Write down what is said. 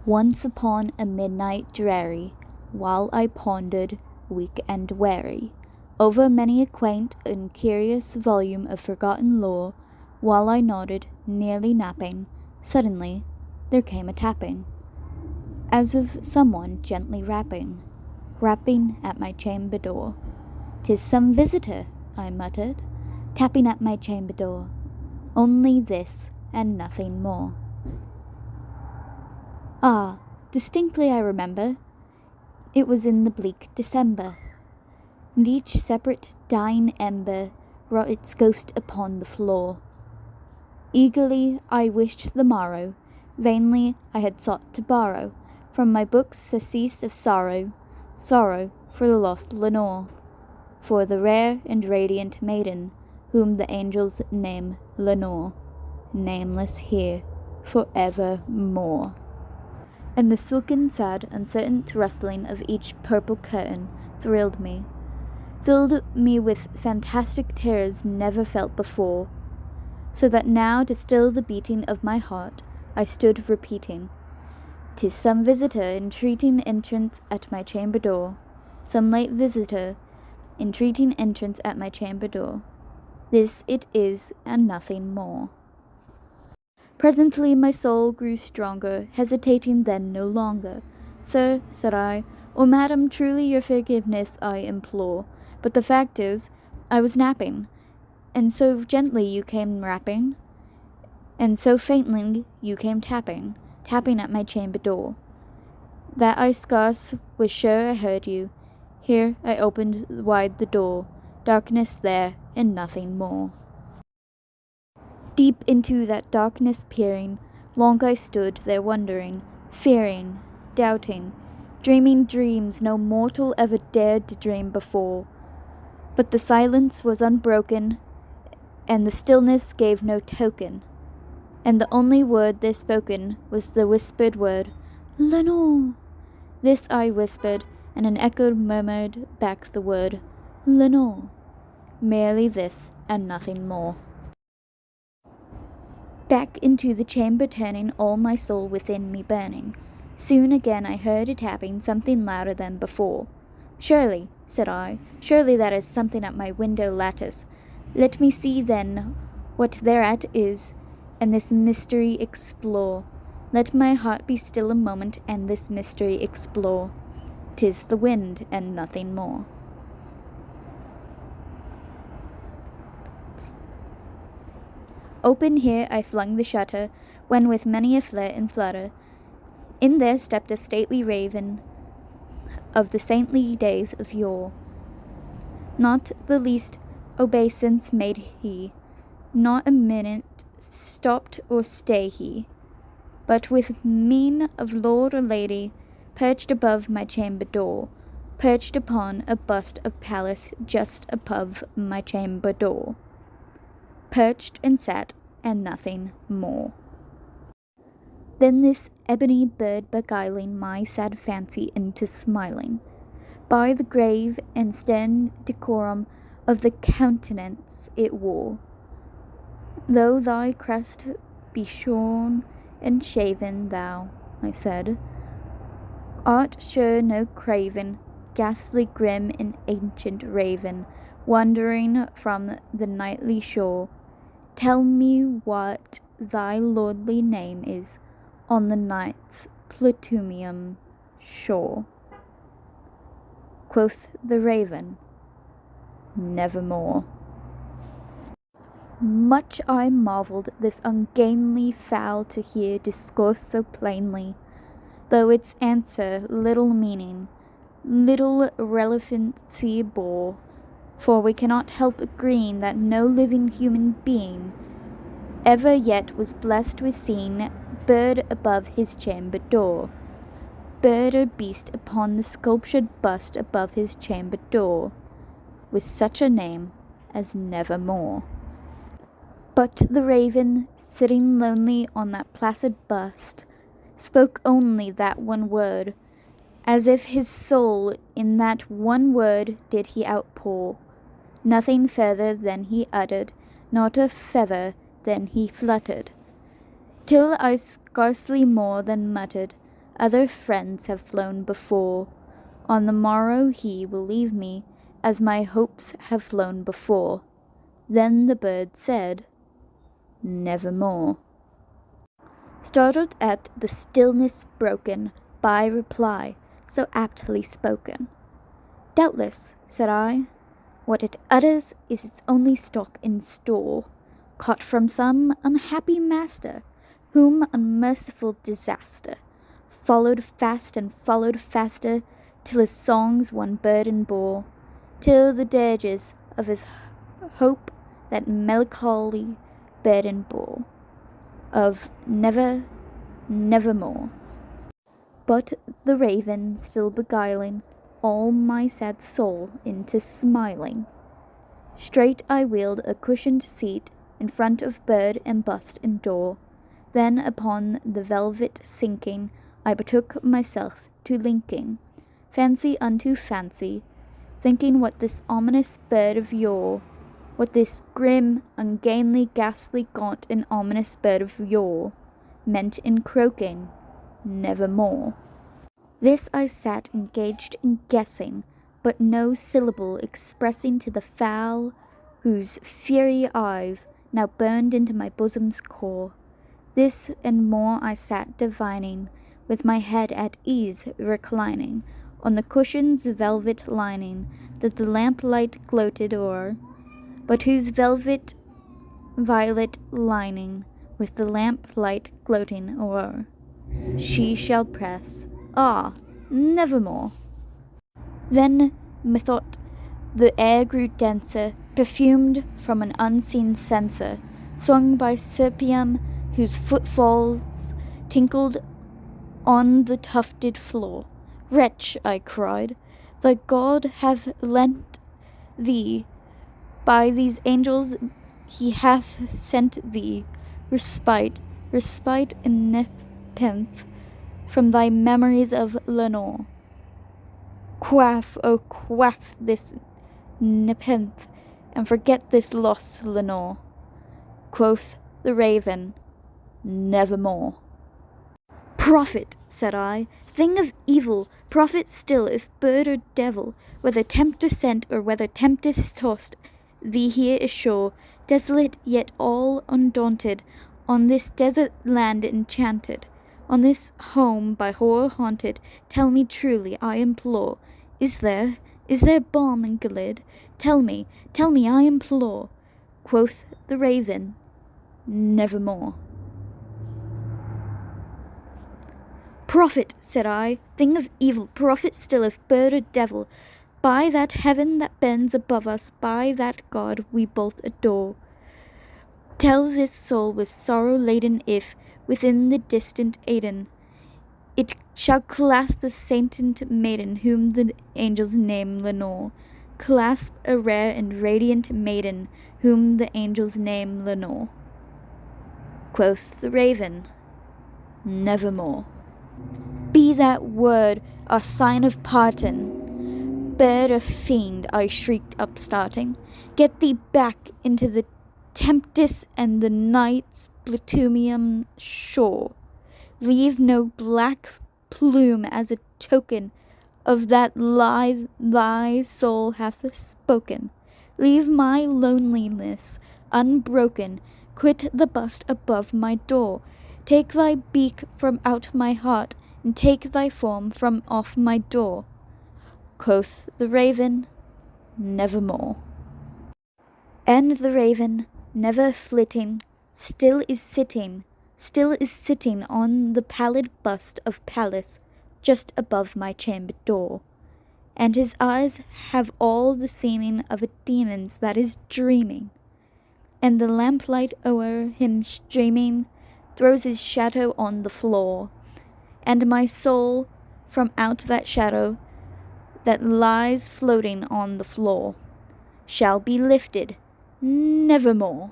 Once upon a midnight dreary, while I pondered, weak and weary, over many a quaint and curious volume of forgotten lore, while I nodded, nearly napping, suddenly there came a tapping, as of someone gently rapping at my chamber door. "'Tis some visitor," I muttered, "tapping at my chamber door. Only this, and nothing more." Ah, distinctly I remember, it was in the bleak December, and each separate dying ember wrought its ghost upon the floor. Eagerly I wished the morrow, vainly I had sought to borrow from my books surcease of sorrow, sorrow for the lost Lenore, for the rare and radiant maiden whom the angels name Lenore, nameless here for evermore. And the silken, sad, uncertain rustling of each purple curtain thrilled me, filled me with fantastic terrors never felt before, so that now, to still the beating of my heart, I stood repeating, "'Tis some visitor entreating entrance at my chamber door, some late visitor entreating entrance at my chamber door. This it is, and nothing more." Presently my soul grew stronger, hesitating then no longer. "Sir," said I, "or madam, truly your forgiveness I implore, but the fact is, I was napping, and so gently you came rapping, and so faintly you came tapping at my chamber door, that I scarce was sure I heard you. Here I opened wide the door, darkness there, and nothing more." Deep into that darkness peering, long I stood there wondering, fearing, doubting, dreaming dreams no mortal ever dared to dream before. But the silence was unbroken, and the stillness gave no token, and the only word there spoken was the whispered word, "Lenore." This I whispered, and an echo murmured back the word, "Lenore." Merely this, and nothing more. Back into the chamber turning, all my soul within me burning. Soon again I heard a tapping, something louder than before. "Surely," said I, "surely that is something at my window lattice. Let me see then what thereat is, and this mystery explore. Let my heart be still a moment, and this mystery explore. 'Tis the wind, and nothing more." Open here I flung the shutter, when with many a flit and flutter, in there stepped a stately raven of the saintly days of yore. Not the least obeisance made he, not a minute stopped or stay he, but with mien of lord or lady, perched above my chamber door, perched upon a bust of Pallas just above my chamber door. Perched and sat, and nothing more. Then this ebony bird beguiling my sad fancy into smiling, by the grave and stern decorum of the countenance it wore. "Though thy crest be shorn and shaven, thou," I said, "art sure no craven, ghastly grim and ancient raven, wandering from the nightly shore. Tell me what thy lordly name is on the night's Plutomian shore." Quoth the raven, "Nevermore." Much I marvelled this ungainly fowl to hear discourse so plainly, though its answer little meaning, little relevancy bore, for we cannot help agreeing that no living human being ever yet was blessed with seeing bird above his chamber door, bird or beast upon the sculptured bust above his chamber door, with such a name as Nevermore. But the raven, sitting lonely on that placid bust, spoke only that one word, as if his soul in that one word did he outpour. Nothing further than he uttered, not a feather than he fluttered, till I scarcely more than muttered, other friends have flown before. On the morrow he will leave me, as my hopes have flown before. Then the bird said, nevermore. Startled at the stillness broken by reply so aptly spoken. Doubtless, said I, what it utters is its only stock in store, caught from some unhappy master, whom unmerciful disaster followed fast and followed faster, till his songs one burden bore, till the dirges of his hope that melancholy burden bore, of never, nevermore. But the raven, still beguiling all my sad soul into smiling, straight I wheeled a cushioned seat in front of bird and bust and door. Then upon the velvet sinking, I betook myself to linking fancy unto fancy, thinking what this ominous bird of yore, what this grim, ungainly, ghastly, gaunt, and ominous bird of yore meant in croaking, nevermore. This I sat engaged in guessing, but no syllable expressing to the fowl, whose fiery eyes now burned into my bosom's core. This and more I sat divining, with my head at ease reclining on the cushion's velvet lining that the lamplight gloated o'er, but whose velvet violet lining with the lamplight gloating o'er she shall press, nevermore. Then methought the air grew denser, perfumed from an unseen censer, swung by Serpium, whose footfalls tinkled on the tufted floor. Wretch, I cried, thy God hath lent thee, by these angels he hath sent thee, respite and nepenthe from thy memories of Lenore. Quaff, oh quaff this nepenthe, and forget this lost Lenore. Quoth the raven, nevermore. Prophet, said I, thing of evil, prophet still, if bird or devil, whether tempter sent or whether tempest tossed thee here ashore, desolate yet all undaunted, on this desert land enchanted, on this home by horror haunted, tell me truly, I implore, is there balm in Gilead? Tell me, I implore. Quoth the raven, nevermore. Prophet, said I, thing of evil, prophet still, if bird or devil, by that heaven that bends above us, by that God we both adore, tell this soul with sorrow laden if, within the distant Aidenn, it shall clasp a sainted maiden whom the angels name Lenore, clasp a rare and radiant maiden whom the angels name Lenore. Quoth the raven, nevermore. Be that word our sign of parting. Bird or fiend, I shrieked upstarting, get thee back into the tempest and the night's Plutomian shore. Leave no black plume as a token of that lie thy soul hath spoken. Leave my loneliness unbroken, quit the bust above my door. Take thy beak from out my heart, and take thy form from off my door. Quoth the raven, nevermore. And the raven, never flitting, still is sitting on the pallid bust of Pallas, just above my chamber door. And his eyes have all the seeming of a demon's that is dreaming, and the lamplight o'er him streaming throws his shadow on the floor, and my soul from out that shadow that lies floating on the floor shall be lifted nevermore.